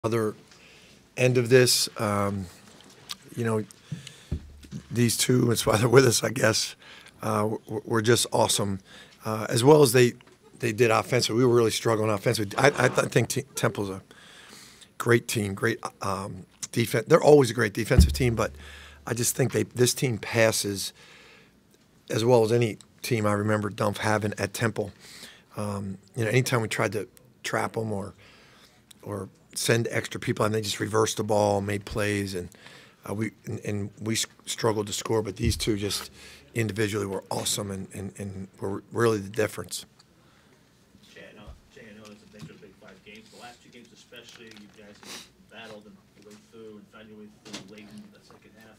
other end of this. You know, these two, that's why they're with us, I guess, were just awesome. As well as they did offensively. We were really struggling offensively. I think Temple's a great team, great defense. They're always a great defensive team, but I just think this team passes as well as any team I remember Dunph having at Temple. Anytime we tried to trap them or send extra people and they just reversed the ball, made plays, and we struggled to score. But these two just individually were awesome and were really the difference. Jay, I know it's a mix of Big Five games. The last two games especially, you guys have battled and your way through and found your way through late in the second half.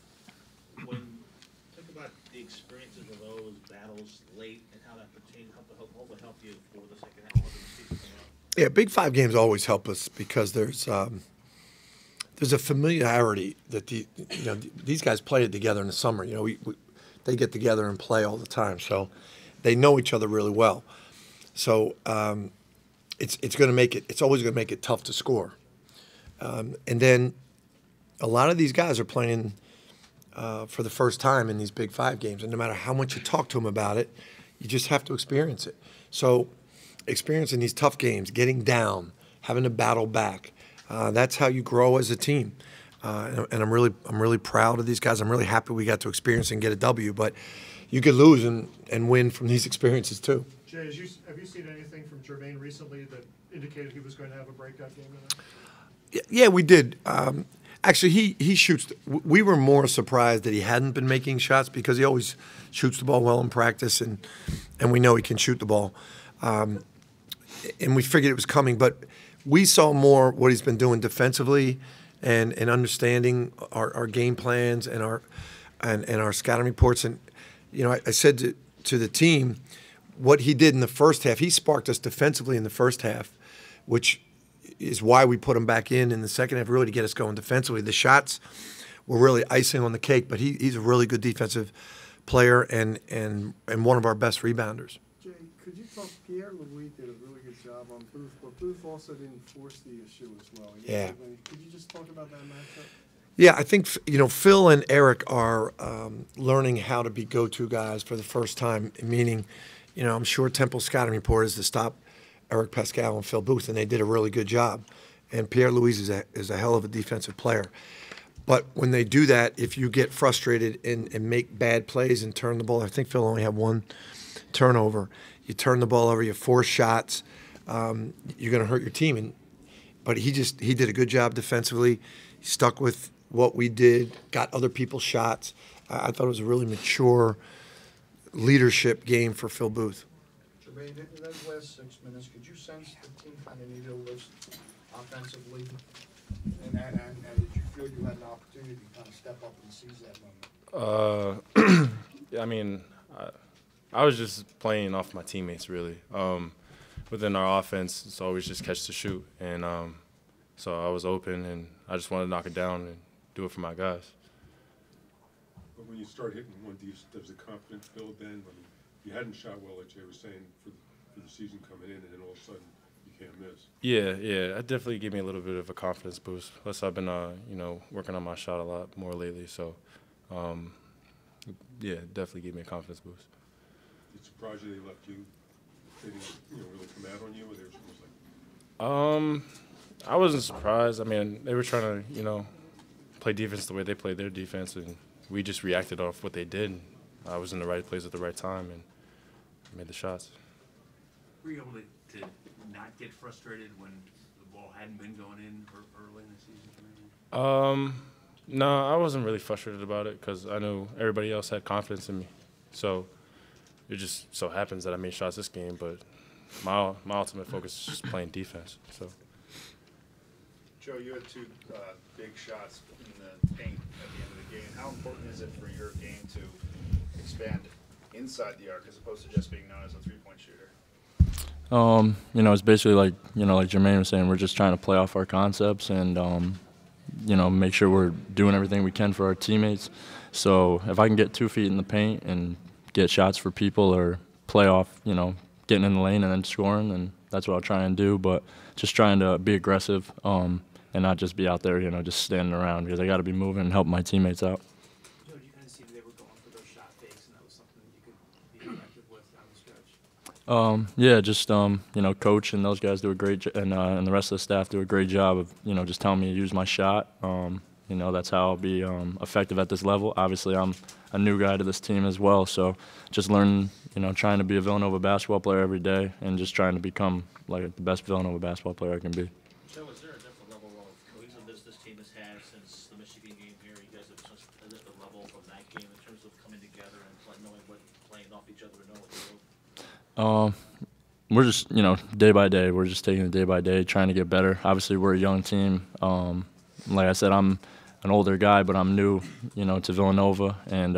Think about the experiences of those battles late and how that pertained, hopefully help you for the second half of the season coming up. Yeah, Big Five games always help us because there's a familiarity that these guys play it together in the summer. They get together and play all the time, so they know each other really well. So it's going to make it. It's always going to make it tough to score. And then a lot of these guys are playing for the first time in these Big Five games, and no matter how much you talk to them about it, you just have to experience it. So experiencing these tough games, getting down, having to battle back, that's how you grow as a team. And I'm really proud of these guys. I'm really happy we got to experience and get a W. But you could lose and win from these experiences too. Jay, have you seen anything from Jermaine recently that indicated he was going to have a breakout game tonight? Yeah, we did. Actually, he shoots. We were more surprised that he hadn't been making shots because he always shoots the ball well in practice, and we know he can shoot the ball. And we figured it was coming, but we saw more what he's been doing defensively and understanding our game plans and our scouting reports. And I said to the team, what he did in the first half, he sparked us defensively in the first half, which is why we put him back in the second half, really to get us going defensively. The shots were really icing on the cake, but he's a really good defensive player and one of our best rebounders. Jay, could you talk? Pierre Louis did a really good job on Booth, but Booth also didn't force the issue as well. Could you just talk about that matchup? Yeah, I think Phil and Eric are learning how to be go-to guys for the first time. Meaning, I'm sure Temple scouting report is to stop Eric Pascal and Phil Booth, and they did a really good job. And Pierre Louis is a hell of a defensive player. But when they do that, if you get frustrated and make bad plays and turn the ball, I think Phil only had one turnover. You turn the ball over, you force shots, you're going to hurt your team. But he did a good job defensively. He stuck with what we did, got other people's shots. I thought it was a really mature leadership game for Phil Booth. Jermaine, in those last 6 minutes, could you sense the team kind of needed a lift offensively? And did you feel you had an opportunity to kind of step up and seize that moment? I mean, I was just playing off my teammates, really. Within our offense, it's always just catch to shoot. And so I was open, and I just wanted to knock it down and do it for my guys. But when you start hitting one, does the confidence build then? I mean, you hadn't shot well, like Jay was saying, for the season coming in, and then all of a sudden you can't miss. Yeah, that definitely gave me a little bit of a confidence boost. Plus, I've been, working on my shot a lot more lately. So, yeah, it definitely gave me a confidence boost. Did it surprise you they left you? They didn't, really come out on you, or they were just like? I wasn't surprised. I mean, they were trying to, play defense the way they played their defense, and we just reacted off what they did. I was in the right place at the right time and made the shots. Were you able to not get frustrated when the ball hadn't been going in early in the season? No, I wasn't really frustrated about it because I knew everybody else had confidence in me. So it just so happens that I made shots this game, but my ultimate focus is just playing defense. So. Joe, you had two big shots in the paint at the end of the game. How important is it for your game to expand inside the arc as opposed to just being known as a three-point shooter? It's basically like Jermaine was saying, we're just trying to play off our concepts and, make sure we're doing everything we can for our teammates. So if I can get 2 feet in the paint and get shots for people or play off, getting in the lane and then scoring, then that's what I'll try and do. But just trying to be aggressive, and not just be out there, just standing around, because I got to be moving and helping my teammates out. Joe, you kind of see they were going for those shot fakes, and that was something that you could be effective with down the stretch. Yeah, just coach and those guys do a great and the rest of the staff do a great job of just telling me to use my shot. That's how I'll be effective at this level. Obviously, I'm a new guy to this team as well, so just learning, trying to be a Villanova basketball player every day, and just trying to become like the best Villanova basketball player I can be. Joe, is there a different level of cohesiveness this team has had since the Michigan game here? You guys have such a different level from that game in terms of coming together and knowing what, playing off each other and knowing what to do? We're just, day by day. We're just taking it day by day, trying to get better. Obviously, we're a young team. Like I said, I'm an older guy, but I'm new, to Villanova and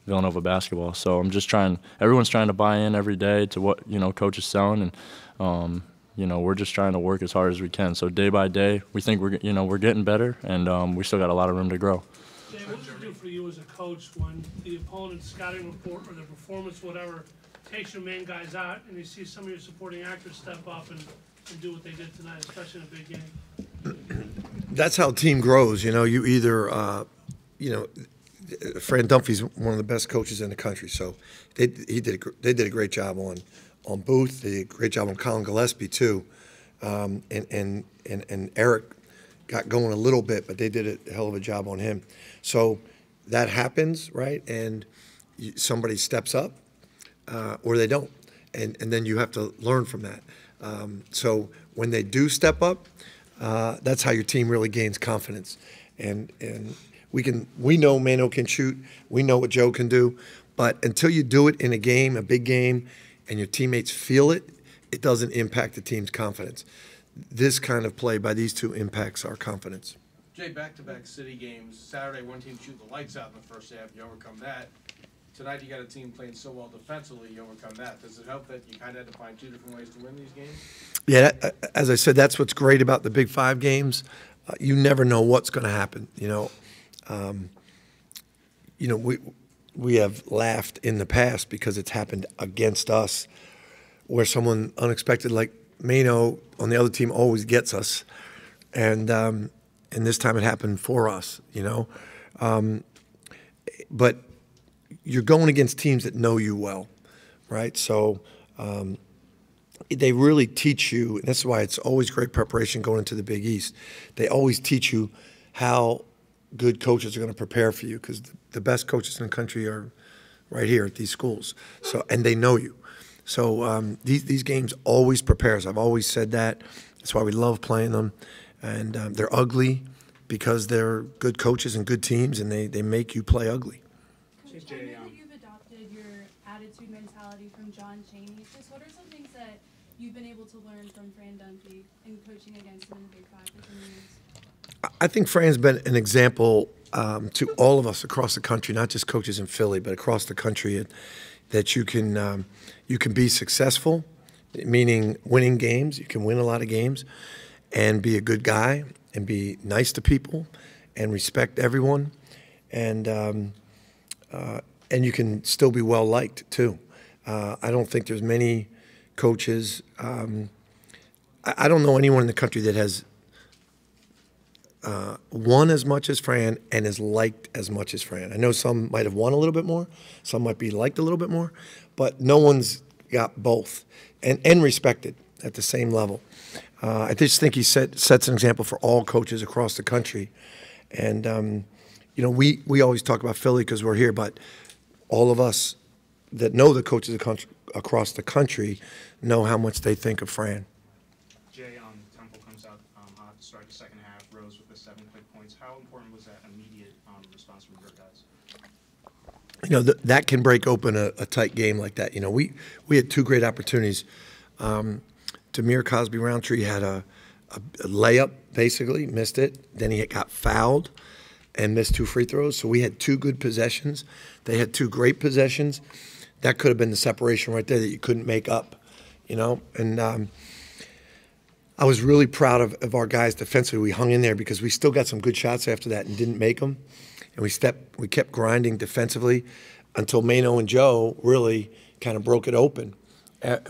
Villanova basketball. So I'm just everyone's trying to buy in every day to what, coach is selling, and, we're just trying to work as hard as we can. So day by day, we think we're getting better, and we still got a lot of room to grow. Jay, what does it do for you as a coach when the opponent's scouting report or the performance, whatever, takes your main guys out, and you see some of your supporting actors step up and do what they did tonight, especially in a big game? That's how a team grows. You either, Fran Dunphy's one of the best coaches in the country, so they did a great job on Booth. They did a great job on Colin Gillespie too, and Eric got going a little bit, but they did a hell of a job on him. So that happens, right? And somebody steps up, or they don't, and then you have to learn from that. So when they do step up, that's how your team really gains confidence. And we know Mano can shoot, we know what Joe can do, but until you do it in a game, a big game, and your teammates feel it, it doesn't impact the team's confidence. This kind of play by these two impacts our confidence. Jay, back-to-back city games. Saturday, one team shoot the lights out in the first half. You overcome that. Tonight, you got a team playing so well defensively. You overcome that. Does it help that you kind of had to find two different ways to win these games? Yeah, as I said, that's what's great about the Big Five games. You never know what's going to happen. We have laughed in the past because it's happened against us, where someone unexpected like Mano on the other team always gets us, and this time it happened for us. But you're going against teams that know you well, right? So they really teach you, and that's why it's always great preparation going into the Big East. They always teach you how good coaches are going to prepare for you, because the best coaches in the country are right here at these schools. So, and they know you. So these games always prepare us. I've always said that. That's why we love playing them. And they're ugly because they're good coaches and good teams, and they make you play ugly. Coach, I know that you've adopted your attitude mentality from John Chaney. Just what are some things that you've been able to learn from Fran Dunphy in coaching against him in the Big Five for 10 years? I think Fran's been an example to all of us across the country, not just coaches in Philly, but across the country, that you can be successful, meaning winning games. You can win a lot of games and be a good guy and be nice to people and respect everyone, and you can still be well liked too. I don't think there's many coaches. I don't know anyone in the country that has won as much as Fran and is liked as much as Fran. I know some might have won a little bit more, some might be liked a little bit more, but no one's got both and respected at the same level. I just think he sets an example for all coaches across the country. And, we always talk about Philly because we're here, but all of us that know the coaches across the country know how much they think of Fran. Jay, Temple comes out hot to start the second half, Rose with the 7 quick points. How important was that immediate response from your guys? That can break open a tight game like that. We had two great opportunities. Tamir Cosby Roundtree had a layup, basically, missed it. Then he got fouled and missed 2 free throws. So we had 2 good possessions. They had 2 great possessions. That could have been the separation right there that you couldn't make up, And I was really proud of our guys defensively. We hung in there because we still got some good shots after that and didn't make them. And we kept grinding defensively until Mano and Joe really kind of broke it open.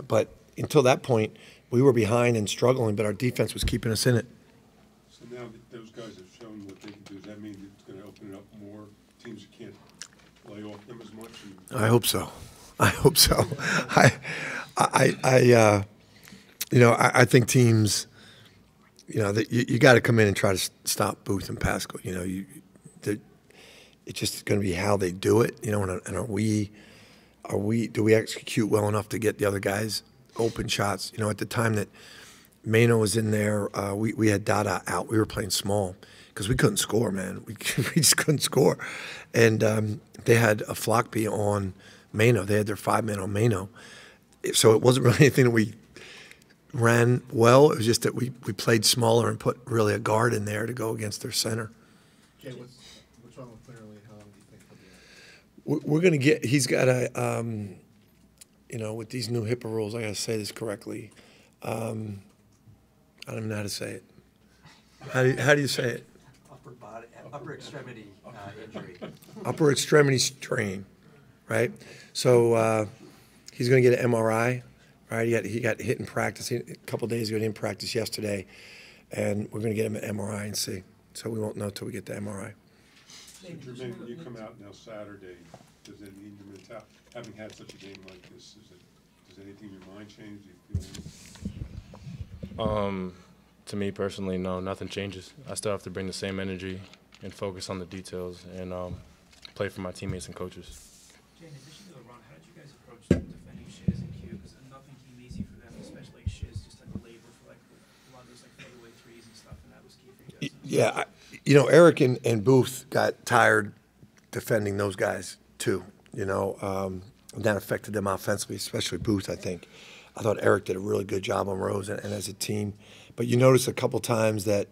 But until that point, we were behind and struggling, but our defense was keeping us in it. So now that those guys have shown what they can do, does that mean it's gonna open it up more? Teams can't play off them as much? I hope so. I hope so. I think teams, that you got to come in and try to stop Booth and Pascal. It's just going to be how they do it. And do we execute well enough to get the other guys open shots? At the time that Mano was in there, we had Dada out. We were playing small because we couldn't score, man. We just couldn't score. And they had a Flockby on Mano. They had their 5-man on Mano. So it wasn't really anything that we ran well. It was just that we played smaller and put really a guard in there to go against their center. Okay, what's wrong with Clearly? How long do you think he'll be out? We're going to get – he's got a with these new HIPAA rules, I got to say this correctly. I don't even know how to say it. How do you say it? Upper extremity injury. Upper extremity strain, right? So he's going to get an MRI, right? He got hit in practice a couple of days ago. He didn't practice yesterday, and we're going to get him an MRI and see. So we won't know until we get the MRI. So Jermaine, when you come out now Saturday, does it mean your mentality, having had such a game like this, does anything in your mind change? Do you feel To me personally, no, nothing changes. I still have to bring the same energy and focus on the details and play for my teammates and coaches. Jay, in addition to the run, how did you guys approach defending Shiz and Q? Because nothing came easy for them, especially Shiz, just like a labor for like a lot of those like fadeaway threes and stuff, and that was key for you guys. Yeah, Eric and Booth got tired defending those guys too. And that affected them offensively, especially Booth. I thought Eric did a really good job on Rose and as a team. But you notice a couple times that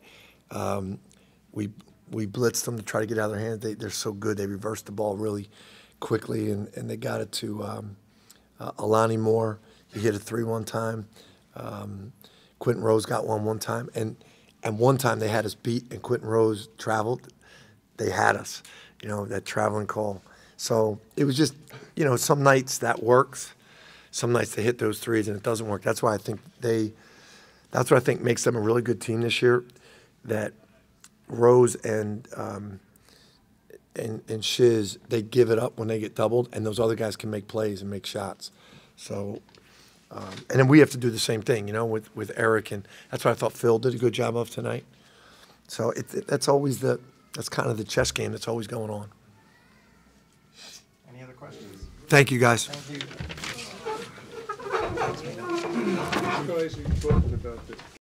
we blitzed them to try to get out of their hands. They're so good. They reversed the ball really quickly, and they got it to Alani Moore. He hit a 3 one time. Quentin Rose got one time. And one time they had us beat, and Quentin Rose traveled. They had us, that traveling call. So it was just, some nights that works. Some nights they hit those threes and it doesn't work. That's why I think that's what I think makes them a really good team this year. That Rose and Shiz, they give it up when they get doubled, and those other guys can make plays and make shots. So, and then we have to do the same thing, with Eric, and that's what I thought Phil did a good job of tonight. So that's kind of the chess game that's always going on. Any other questions? Thank you, guys. Thank you. guys are talking about the